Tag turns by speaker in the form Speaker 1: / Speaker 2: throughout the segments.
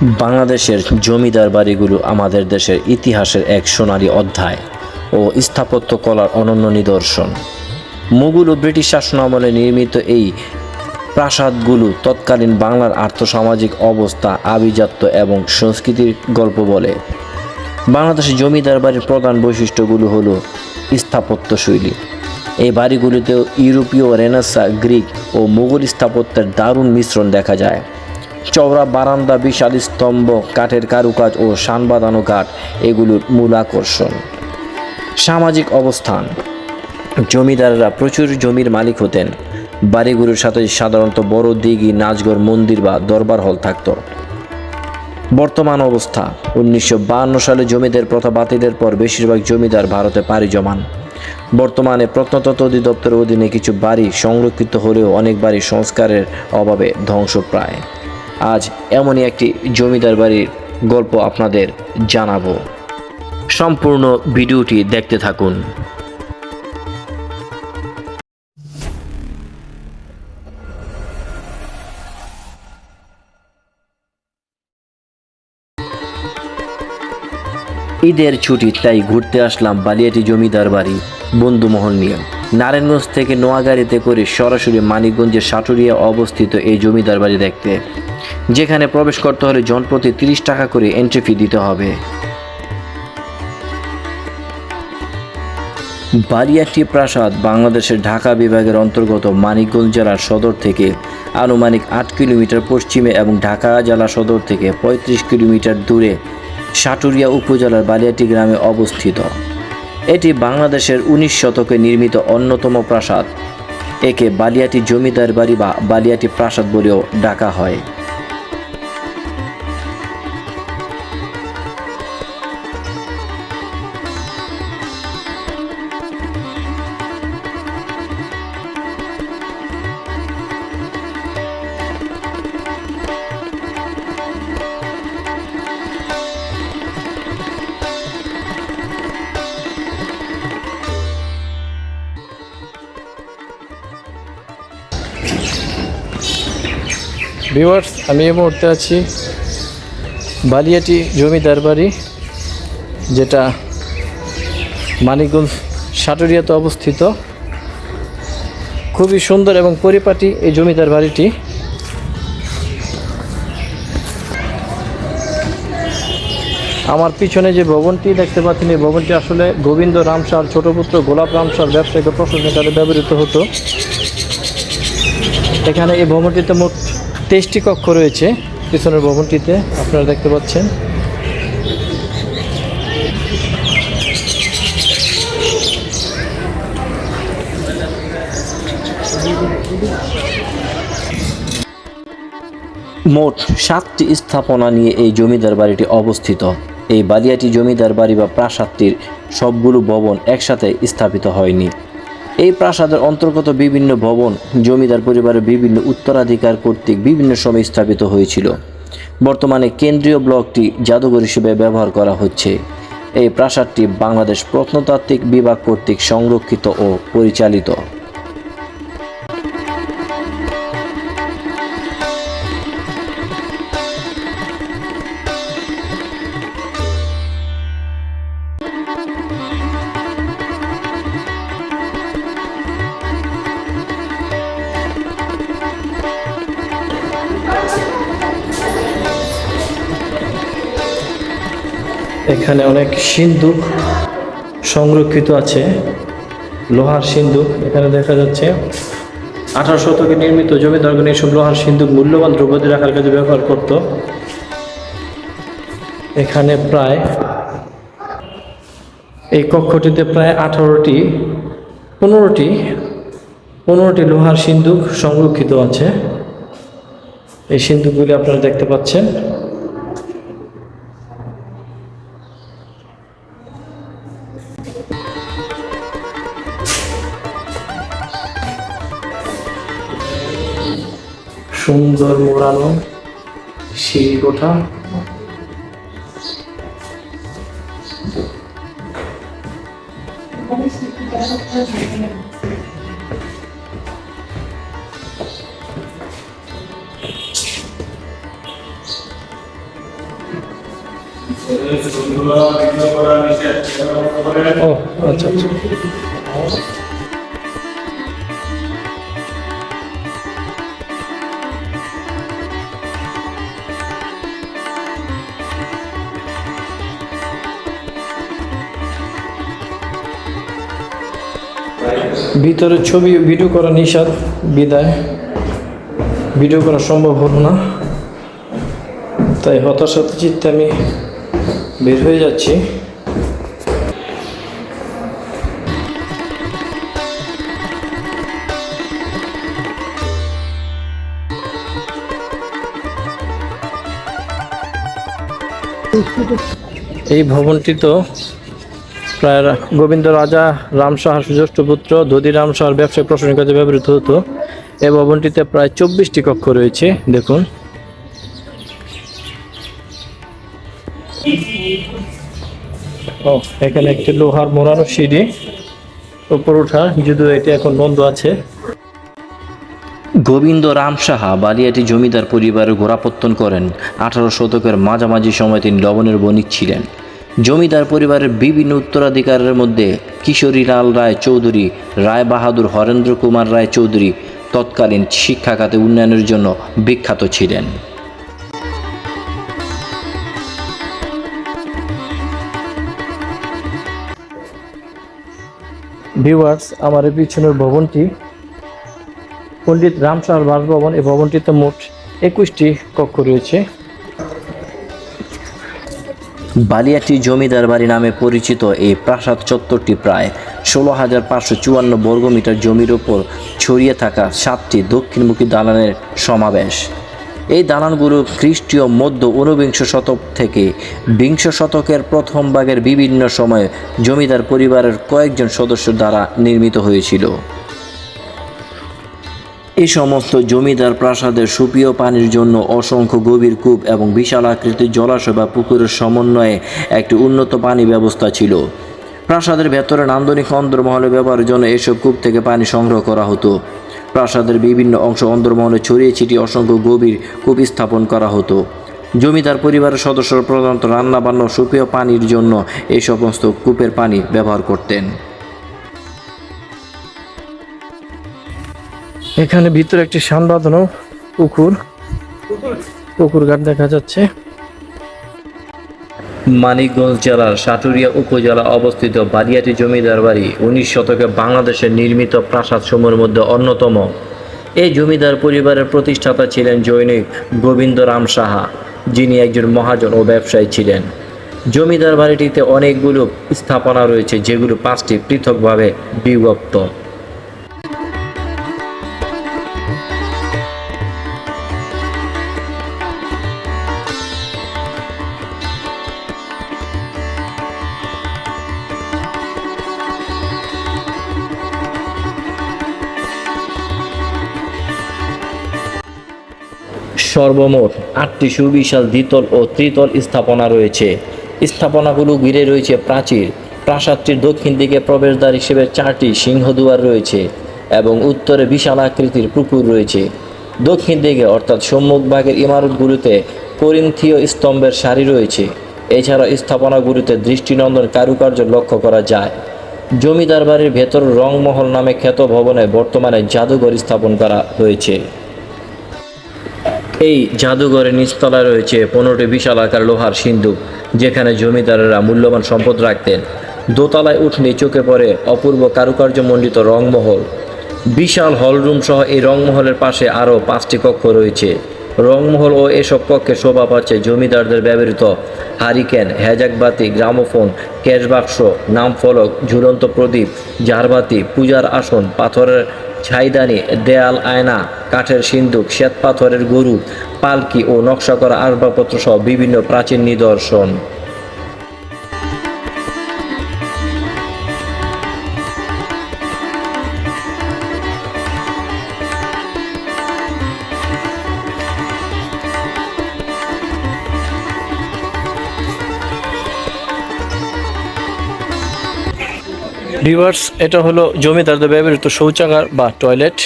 Speaker 1: বাংলাদেশের জমিদার বাড়িগুলো আমাদের দেশের ইতিহাসের এক সোনালী অধ্যায় ও স্থাপত্য কলার অনন্য নিদর্শন। মুঘল ও ব্রিটিশ শাসনামলে নির্মিত এই প্রাসাদগুলো তৎকালীন বাংলার আর্থসামাজিক অবস্থা, আভিজাত্য এবং সংস্কৃতির গল্প বলে। বাংলাদেশের জমিদার বাড়ির প্রধান বৈশিষ্ট্যগুলো হলো স্থাপত্যশৈলী। এই বাড়িগুলিতেও ইউরোপীয়, রেনেসাঁ, গ্রিক ও মুঘল স্থাপত্যের দারুণ মিশ্রণ দেখা যায়। চওড়া বারান্দা, বিশাল স্তম্ভ, কাঠের কারুকাজ ও শান বাঁধানো কাঠ এগুলোর মূল আকর্ষণ। সামাজিক অবস্থান: জমিদাররা প্রচুর জমির মালিক হতেন। বাড়িগুলোর সাথে সাধারণত বড় দিঘি, নাচঘর, মন্দির বা দরবার হল থাকত। বর্তমান অবস্থা: 1952 সালে জমিদার প্রথা বাতিলের পর বেশিরভাগ জমিদার ভারতে পাড়ি জমান। বর্তমানে প্রত্নতত্ত্ব অধিদপ্তরের অধীনে কিছু বাড়ি সংরক্ষিত হলেও অনেক বাড়ি সংস্কারের অভাবে ধ্বংসপ্রায়। আজ এমনই একটি জমিদার বাড়ির গল্প আপনাদের জানাবো। সম্পূর্ণ ভিডিওটি দেখতে থাকুন। ঈদের ছুটি, তাই ঘুরতে আসলাম বালিয়াটি জমিদার বাড়ি বন্ধুমহল নিয়ে। নারায়ণগঞ্জ থেকে নোয়াগাড়িতে করে সরাসরি মানিকগঞ্জের সাটুরিয়া অবস্থিত এই জমিদার বাড়ি দেখতে, যেখানে প্রবেশ করতে হলে জনপ্রতি 30 টাকা করে এন্ট্রি ফি দিতে হবে। বালিয়াটি প্রাসাদ বাংলাদেশের ঢাকা বিভাগের অন্তর্গত মানিকগঞ্জ জেলার সদর থেকে আনুমানিক 8 কিলোমিটার পশ্চিমে এবং ঢাকা জেলা সদর থেকে 35 কিলোমিটার দূরে সাটুরিয়া উপজেলার বালিয়াটি গ্রামে অবস্থিত। এটি বাংলাদেশের 19 শতকে নির্মিত অন্যতম প্রাসাদ। একে বালিয়াটি জমিদার বাড়ি বা বালিয়াটি প্রাসাদ বলেও ডাকা হয়।
Speaker 2: ভিউয়ার্স, আমি এই মুহূর্তে আছি বালিয়াটি জমিদার বাড়ি, যেটা মানিকগঞ্জ সাটুরিয়াতে অবস্থিত। খুবই সুন্দর এবং পরিপাটি এই জমিদার বাড়িটি। আমার পিছনে যে ভবনটি দেখতে পাচ্ছেন, এই ভবনটি আসলে গোবিন্দ রামসার ছোট পুত্র গোলাপ রামসার ব্যবসায়িক প্রশাসনকালে ব্যবহৃত হতো। এখানে এই ভবনটিতে মোট 23টি কক্ষ রয়েছে। পিছনের ভবনটিতে আপনারা দেখতে পাচ্ছেন।
Speaker 1: মোট 7টি স্থাপনা নিয়ে এই জমিদার বাড়িটি অবস্থিত। এই বালিয়াটি জমিদার বাড়ি বা প্রাসাদটির সবগুলো ভবন একসাথে স্থাপিত হয়নি। এই প্রাসাদের অন্তর্গত বিভিন্ন ভবন জমিদার পরিবারের বিভিন্ন উত্তরাধিকার কর্তৃক বিভিন্ন সময় স্থাপিত হয়েছিল। বর্তমানে কেন্দ্রীয় ব্লকটি জাদুঘর হিসেবে ব্যবহার করা হচ্ছে। এই প্রাসাদটি বাংলাদেশ প্রত্নতাত্ত্বিক বিভাগ কর্তৃক সংরক্ষিত ও পরিচালিত।
Speaker 2: এখানে অনেক সিন্দুক সংরক্ষিত আছে, লোহার সিন্দুক এখানে দেখা যাচ্ছে। 18 শতকে নির্মিত জমিদারগণ এসব লোহার সিন্দুক মূল্যবান দ্রব্যাদি রাখার কাজে ব্যবহার করত। এখানে প্রায় এই কক্ষটিতে প্রায় 15টি লোহার সিন্দুক সংরক্ষিত আছে। এই সিন্দুকগুলি আপনারা দেখতে পাচ্ছেন। সুন্দর মোড়ানো সিঁড়ি কোঠা। ও আচ্ছা আচ্ছা। ভিতরে ছবি ভিডিও করা নিষেধ বিদায় ভিডিও করা সম্ভব হলো না, তাই হতাশার চিত্তে আমি বের হয়ে যাচ্ছি। এই ভবনটি তো প্রায় গোবিন্দ রাজা রাম সাহার সুজ্যেষ্ঠ পুত্র দধিরাম সাহার ব্যবসায়িক প্রশাসনিক কাজে ব্যবহৃত হতো। এই ভবনটিতে প্রায় 24টি কক্ষ রয়েছে। দেখুন, ও এখানে একটি লোহার মোড়ানো সিঁড়ি উপর ওঠা, যদিও এটি এখন বন্ধ আছে।
Speaker 1: গোবিন্দ রাম সাহা বালিয়াটি জমিদার পরিবারের গোড়াপত্তন করেন। 18 শতকের মাঝামাঝি সময় তিনি লবণের বণিক ছিলেন। জমিদার পরিবারের বিভিন্ন উত্তরাধিকারের মধ্যে কিশোরীলাল রায় চৌধুরী, রায় বাহাদুর, হরেন্দ্র কুমার রায় চৌধুরী তৎকালীন শিক্ষা খাতে উন্নয়নের জন্য বিখ্যাত ছিলেন।
Speaker 2: ভিউয়ার্স, আমার এই পিছনের ভবনটি পণ্ডিত রাম সাহার বাসভবন। এই ভবনটিতে মোট 21টি কক্ষ রয়েছে।
Speaker 1: বালিয়াটি জমিদার বাড়ি নামে পরিচিত এই প্রাসাদ চত্বরটি প্রায় 16,554 বর্গমিটার জমির ওপর ছড়িয়ে থাকা 7টি দক্ষিণমুখী দালানের সমাবেশ। এই দালানগুলো খ্রিস্টীয় মধ্য ঊনবিংশ শতক থেকে বিংশ শতকের প্রথম ভাগের বিভিন্ন সময়ে জমিদার পরিবারের কয়েকজন সদস্য দ্বারা নির্মিত হয়েছিল। এই সমস্ত জমিদার প্রাসাদের সুপেয় পানির জন্য অসংখ্য গভীর কূপ এবং বিশাল আকৃতির জলাশয় বা পুকুরের সমন্বয়ে একটি উন্নত পানি ব্যবস্থা ছিল। প্রাসাদের ভেতরে নান্দনিক অন্দরমহলে ব্যবহারের জন্য এসব কূপ থেকে পানি সংগ্রহ করা হতো। প্রাসাদের বিভিন্ন অংশ অন্দরমহলে ছড়িয়ে ছিটিয়ে অসংখ্য গভীর কূপ স্থাপন করা হতো। জমিদার পরিবারের সদস্যরা প্রধানত রান্নাবান্না ও সুপেয় পানির জন্য এই সমস্ত কূপের পানি ব্যবহার করতেন।
Speaker 2: এখানে ভিতরে একটি শান বাঁধানো পুকুর ঘাট দেখা যাচ্ছে।
Speaker 1: মানিকগঞ্জ জেলার সাটুরিয়া উপজেলা অবস্থিত বালিয়াটি জমিদার বাড়ি 19 শতকে বাংলাদেশের নির্মিত প্রাসাদসমূহের মধ্যে অন্যতম। এই জমিদার পরিবারের প্রতিষ্ঠাতা ছিলেন জৈনিক গোবিন্দ রাম সাহা, যিনি একজন মহাজন ও ব্যবসায়ী ছিলেন। জমিদার বাড়িটিতে অনেকগুলো স্থাপনা রয়েছে, যেগুলো 5টি পৃথকভাবে বিভক্ত। সর্বমোট 8টি সুবিশাল দ্বিতল ও ত্রিতল স্থাপনা রয়েছে। স্থাপনাগুলো ঘিরে রয়েছে প্রাচীর। প্রাসাদটির দক্ষিণ দিকে প্রবেশদ্বার হিসেবে 4টি সিংহদুয়ার রয়েছে এবং উত্তরে বিশাল আকৃতির পুকুর রয়েছে। দক্ষিণ দিকে অর্থাৎ সম্মুখভাগের ইমারতগুলোতে করিন্থীয় স্তম্ভের সারি রয়েছে। এছাড়া স্থাপনাগুলোতে দৃষ্টিনন্দন কারুকার্য লক্ষ্য করা যায়। জমিদার বাড়ির ভেতর রংমহল নামে খ্যাত ভবনে বর্তমানে জাদুঘর স্থাপন করা হয়েছে। এই জাদুঘরের নিচতলায় রয়েছে 15টি বিশাল আকার লোহার সিন্দুক, যেখানে জমিদারেরা মূল্যবান সম্পদ রাখতেন। দোতলায় উঠলে চোখে পড়ে অপূর্ব কারুকার্যমণ্ডিত রংমহল। বিশাল হলরুম সহ এই রংমহলের পাশে আরও 5টি কক্ষ রয়েছে। রংমহল ও এসব কক্ষে শোভা পাচ্ছে জমিদারদের ব্যবহৃত হারিকেন, হেজাকবাতি, গ্রামোফোন, ক্যাশবাক্স, নামফলক, ঝুলন্ত প্রদীপ, ঝাড়বাতি, পূজার আসন, পাথরের ছাইদানি, দেয়াল আয়না, কাঠের সিন্দুক, শ্বেতপাথরের গরু, পালকি ও নকশা করা আসবাবপত্র সহ বিভিন্ন প্রাচীন নিদর্শন।
Speaker 2: ভিউয়ার্স, এটা হলো জমিদারদের ব্যবহৃত শৌচাগার বা টয়লেট।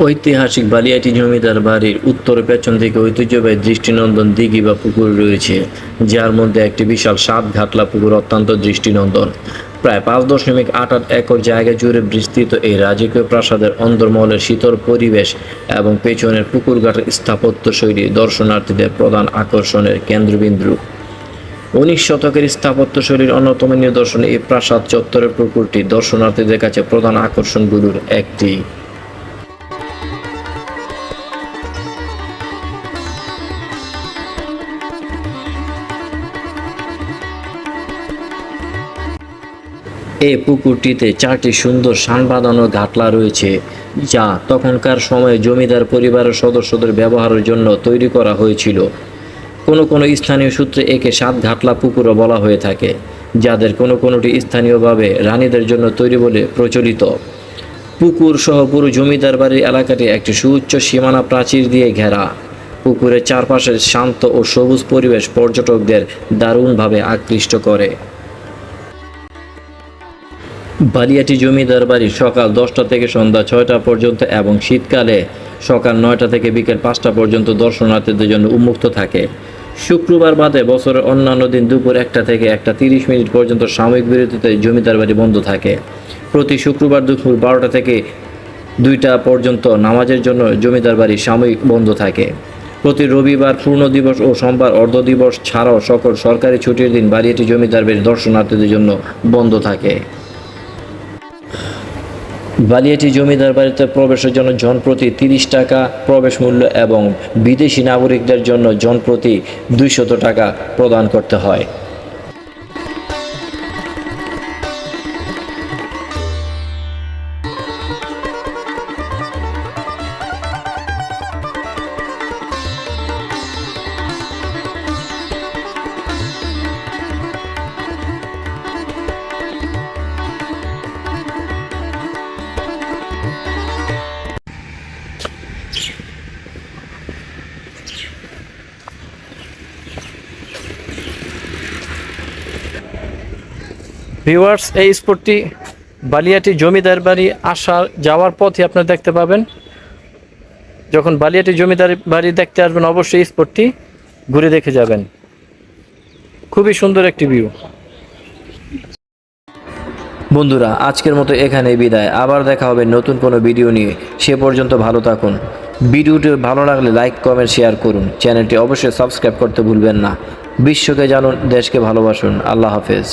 Speaker 1: ঐতিহাসিক বালিয়াটি জমিদার বাড়ির উত্তর পেছন থেকে ঐতিহ্যবাহী দৃষ্টিনন্দন দিঘি বা পুকুর রয়েছে, যার মধ্যে একটি বিশাল 7 ঘাটলা পুকুর অত্যন্ত দৃষ্টিনন্দন। প্রায় 5.88 একর জায়গা জুড়ে বিস্তৃত এই রাজকীয় প্রাসাদের অন্দরমহলের শীতল পরিবেশ এবং পেছনের পুকুরঘাটের স্থাপত্য শৈলী দর্শনার্থীদের প্রধান আকর্ষণের কেন্দ্রবিন্দু। 19 শতকের স্থাপত্যশৈলীর অন্যতম নিদর্শন এই প্রাসাদ চত্বরের পুকুরটি দর্শনার্থীদের কাছে প্রধান আকর্ষণগুলোর একটি। এই পুকুরটিতে 4টি সুন্দর শান বাঁধানো ঘাটলা রয়েছে, যা তখনকার সময়ে জমিদার পরিবারের সদস্যদের ব্যবহারের জন্য তৈরি করা হয়েছিল। কোনো কোনো স্থানীয় সূত্রে একে 7 ঘাটলা পুকুরও বলা হয়ে থাকে, যাদের কোনোটি স্থানীয়ভাবে রানীদের জন্য তৈরি বলে প্রচলিত। পুকুর সহ পুরো জমিদার বাড়ির এলাকাটি একটি সুউচ্চ সীমানা প্রাচীর দিয়ে ঘেরা। পুকুরের চারপাশের শান্ত ও সবুজ পরিবেশ পর্যটকদের দারুণভাবে আকৃষ্ট করে। বালিয়াটি জমিদার বাড়ি সকাল 10টা থেকে সন্ধ্যা 6টা পর্যন্ত এবং শীতকালে সকাল 9টা থেকে বিকেল 5টা পর্যন্ত দর্শনার্থীদের জন্য উন্মুক্ত থাকে। শুক্রবার বাদে বছরের অন্যান্য দিন দুপুর 1টা থেকে 1টা 30 মিনিট পর্যন্ত সাময়িক বিরতিতে জমিদার বাড়ি বন্ধ থাকে। প্রতি শুক্রবার দুপুর 12টা থেকে 2টা পর্যন্ত নামাজের জন্য জমিদার বাড়ি সাময়িক বন্ধ থাকে। প্রতি রবিবার পূর্ণ দিবস ও সোমবার অর্ধ দিবস ছাড়াও সকল সরকারি ছুটির দিন বালিয়াটি জমিদার বাড়ি দর্শনার্থীদের জন্য বন্ধ থাকে। বালিয়াটি জমিদার বাড়িতে প্রবেশের জন্য জনপ্রতি 30 টাকা প্রবেশ মূল্য এবং বিদেশি নাগরিকদের জন্য জনপ্রতি 200 টাকা প্রদান করতে হয়।
Speaker 2: ভিউয়ার্স, এই স্পটটি বালিয়াটি জমিদার বাড়ি যাওয়ার পথে আপনারা দেখতে পাবেন। যখন বালিয়াটি জমিদার বাড়ি দেখতে আসবেন অবশ্যই এই স্পটটি ঘুরে দেখে যাবেন। খুবই সুন্দর একটি ভিউ।
Speaker 1: বন্ধুরা, আজকের মতো এখানেই বিদায়। আবার দেখা হবে নতুন কোনো ভিডিও নিয়ে। সে পর্যন্ত ভালো থাকুন। ভিডিওটি ভালো লাগলে লাইক, কমেন্ট, শেয়ার করুন। চ্যানেলটি অবশ্যই সাবস্ক্রাইব করতে ভুলবেন না। বিশ্বকে জানুন, দেশকে ভালোবাসুন। আল্লাহ হাফেজ।